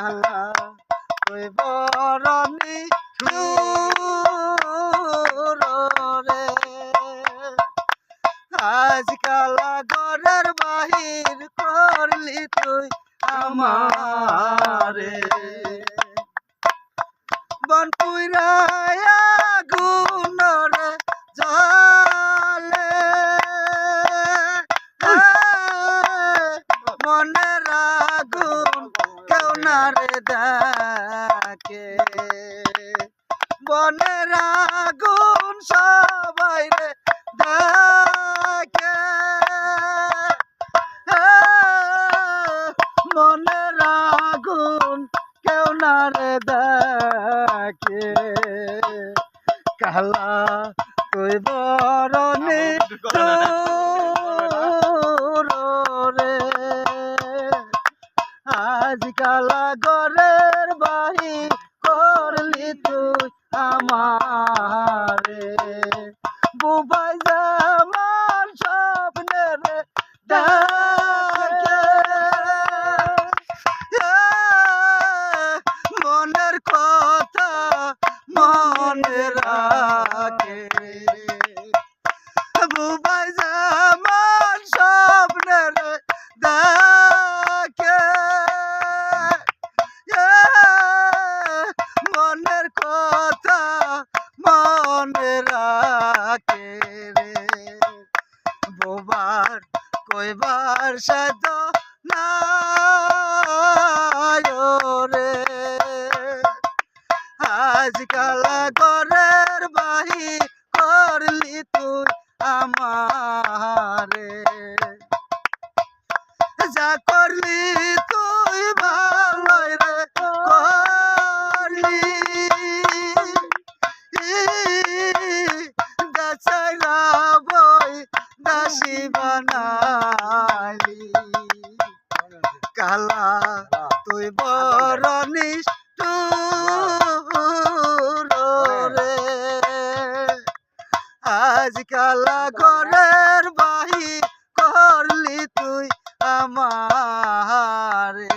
কালা তুই বরণি রে আজ কালা ঘরের বাহির করলি তুই আমারে বন পুইরায়া গুণরে জলে মনের আগুন কেউ না রে দেখে বনের আগুন সবাই রে দেখে মনের আগুন কেউ না রে দেখে কালা তুই বরণি রে আজ কালা ঘরের বাহির করলি তুই আমারে বুবাই জামান স্বপ্নের দেখে মনের কথা মনে রাখে বুবাই জামান স্বপ্নের দেখে মনের কথা মনে রাখে রে বোবার কইবার সাধ্য নাই রে আজকাল ঘরের বাহির করলি তুই আমারে যা করলি তুই ভালোই রে করলি দাসাইরা বই দাসী বানালি কালা তুই বড় নিষ্ঠুর রে আজকাল ঘরের বাহির করলি তুই আমারে।